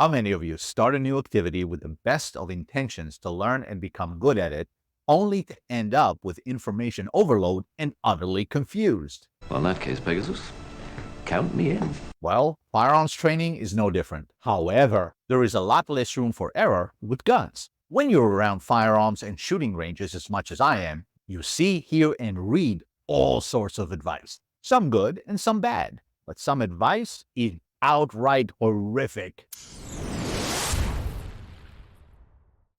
How many of you start a new activity with the best of intentions to learn and become good at it, only to end up with information overload and utterly confused? Well, in that case, Pegasus, count me in. Well, firearms training is no different. However, there is a lot less room for error with guns. When you're around firearms and shooting ranges as much as I am, you see, hear, and read all sorts of advice. Some good and some bad, but some advice is outright horrific.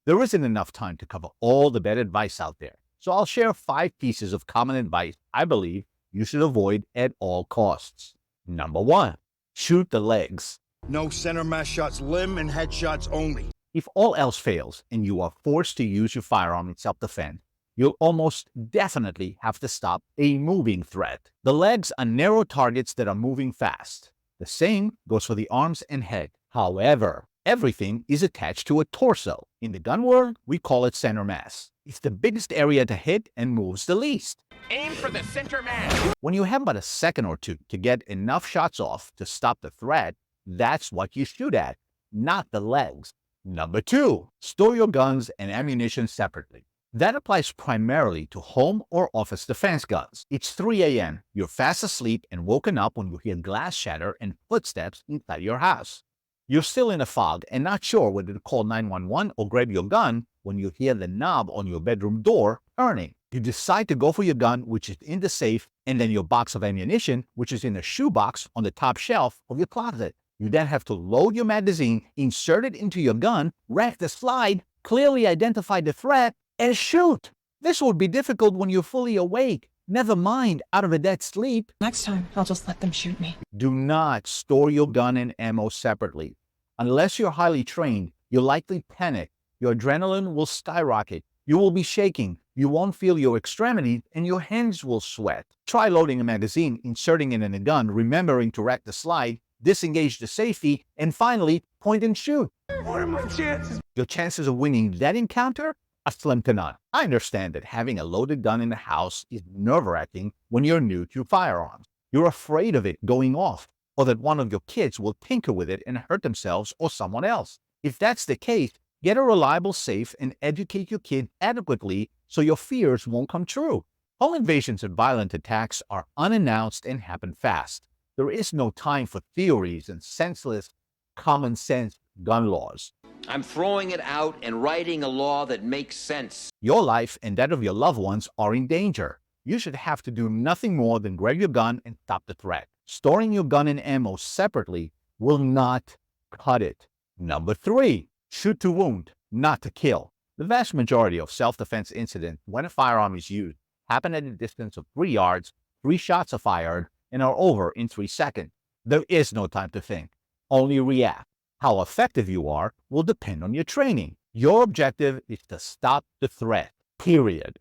There isn't enough time to cover all the bad advice out there, so I'll share 5 pieces of common advice I believe you should avoid at all costs. Number 1, shoot the legs. No center mass shots, limb and head shots only. If all else fails and you are forced to use your firearm in self-defense, you'll almost definitely have to stop a moving threat. The legs are narrow targets that are moving fast. The same goes for the arms and head. However, everything is attached to a torso. In the gun world, we call it center mass. It's the biggest area to hit and moves the least. Aim for the center mass. When you have but a second or two to get enough shots off to stop the threat, that's what you shoot at, not the legs. Number 2, store your guns and ammunition separately. That applies primarily to home or office defense guns. It's 3 a.m., you're fast asleep and woken up when you hear glass shatter and footsteps inside your house. You're still in a fog and not sure whether to call 911 or grab your gun when you hear the knob on your bedroom door turning. You decide to go for your gun, which is in the safe, and then your box of ammunition, which is in a shoebox on the top shelf of your closet. You then have to load your magazine, insert it into your gun, rack the slide, clearly identify the threat, and shoot. This would be difficult when you're fully awake, never mind out of a dead sleep. Next time, I'll just let them shoot me. Do not store your gun and ammo separately. Unless you're highly trained, you'll likely panic. Your adrenaline will skyrocket. You will be shaking. You won't feel your extremities and your hands will sweat. Try loading a magazine, inserting it in a gun, remembering to rack the slide, disengage the safety, and finally, point and shoot. What are my chances? Your chances of winning that encounter are slim to none. I understand that having a loaded gun in the house is nerve-wracking when you're new to firearms. You're afraid of it going off, or that one of your kids will tinker with it and hurt themselves or someone else. If that's the case, get a reliable safe and educate your kid adequately so your fears won't come true. Home invasions and violent attacks are unannounced and happen fast. There is no time for theories and senseless, common sense gun laws. I'm throwing it out and writing a law that makes sense. Your life and that of your loved ones are in danger. You should have to do nothing more than grab your gun and stop the threat. Storing your gun and ammo separately will not cut it. Number 3, shoot to wound, not to kill. The vast majority of self-defense incidents when a firearm is used happen at a distance of 3 yards, 3 shots are fired, and are over in 3 seconds. There is no time to think, only react. How effective you are will depend on your training. Your objective is to stop the threat, period.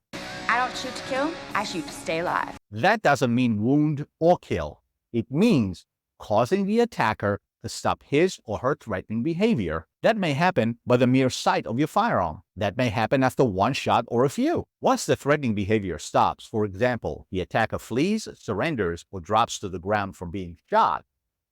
I don't shoot to kill, I shoot to stay alive. That doesn't mean wound or kill. It means causing the attacker to stop his or her threatening behavior. That may happen by the mere sight of your firearm. That may happen after 1 shot or a few. Once the threatening behavior stops, for example, the attacker flees, surrenders, or drops to the ground from being shot,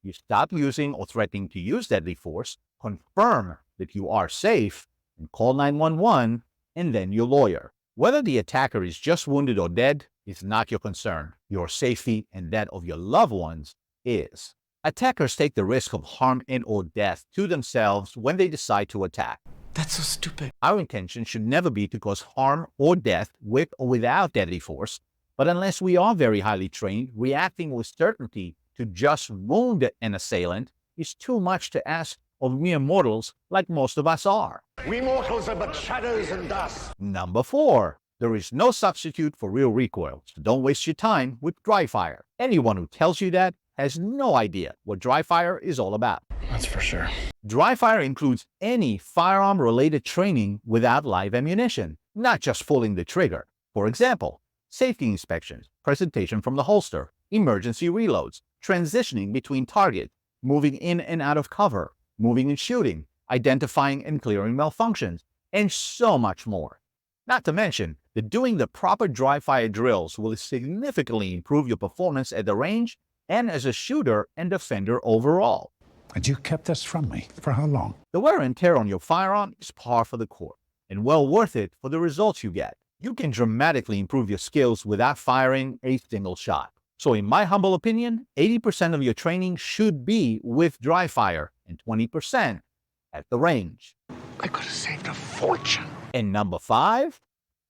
you stop using or threatening to use deadly force, confirm that you are safe, and call 911 and then your lawyer. Whether the attacker is just wounded or dead is not your concern. Your safety and that of your loved ones is. Attackers take the risk of harm and or death to themselves when they decide to attack. That's so stupid. Our intention should never be to cause harm or death with or without deadly force, but unless we are very highly trained, reacting with certainty to just wound an assailant is too much to ask of mere mortals like most of us are. We mortals are but shadows and dust. Number 4, there is no substitute for real recoil, so don't waste your time with dry fire. Anyone who tells you that has no idea what dry fire is all about. That's for sure. Dry fire includes any firearm-related training without live ammunition, not just pulling the trigger. For example, safety inspections, presentation from the holster, emergency reloads, transitioning between targets, moving in and out of cover, moving and shooting, identifying and clearing malfunctions, and so much more. Not to mention that doing the proper dry fire drills will significantly improve your performance at the range and as a shooter and defender overall. And you kept this from me for how long? The wear and tear on your firearm is par for the course, and well worth it for the results you get. You can dramatically improve your skills without firing a single shot. So in my humble opinion, 80% of your training should be with dry fire and 20% at the range. I could have saved a fortune. And number 5,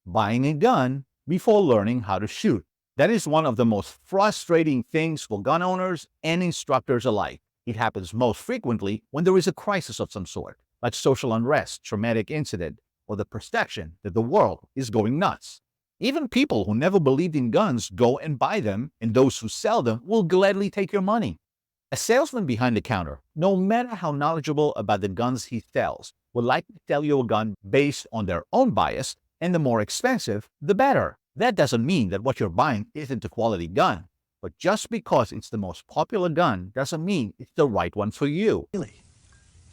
buying a gun before learning how to shoot. That is one of the most frustrating things for gun owners and instructors alike. It happens most frequently when there is a crisis of some sort, like social unrest, traumatic incident, or the perception that the world is going nuts. Even people who never believed in guns go and buy them, and those who sell them will gladly take your money. A salesman behind the counter, no matter how knowledgeable about the guns he sells, will likely sell you a gun based on their own bias, and the more expensive, the better. That doesn't mean that what you're buying isn't a quality gun, but just because it's the most popular gun doesn't mean it's the right one for you. Really?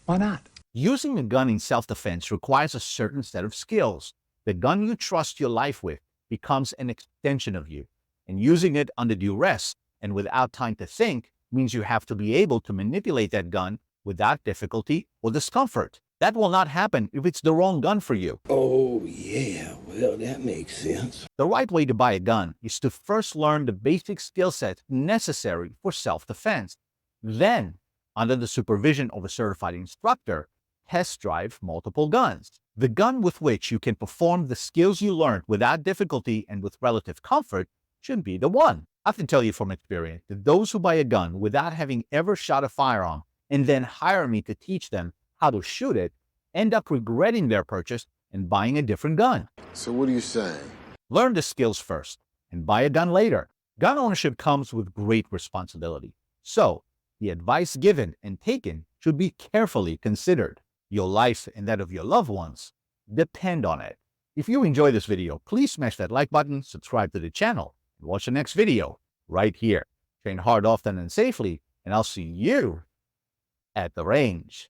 Why not? Using a gun in self-defense requires a certain set of skills. The gun you trust your life with becomes an extension of you, and using it under duress and without time to think means you have to be able to manipulate that gun without difficulty or discomfort. That will not happen if it's the wrong gun for you. Oh, yeah. Well, that makes sense. The right way to buy a gun is to first learn the basic skill sets necessary for self-defense. Then, under the supervision of a certified instructor, test drive multiple guns. The gun with which you can perform the skills you learned without difficulty and with relative comfort should be the one. I can tell you from experience that those who buy a gun without having ever shot a firearm and then hire me to teach them how to shoot it end up regretting their purchase and buying a different gun. So what are you saying? Learn the skills first and buy a gun later. Gun ownership comes with great responsibility. So, the advice given and taken should be carefully considered. Your life and that of your loved ones depend on it. If you enjoyed this video, please smash that like button, subscribe to the channel, and watch the next video right here. Train hard, often, and safely, and I'll see you at the range.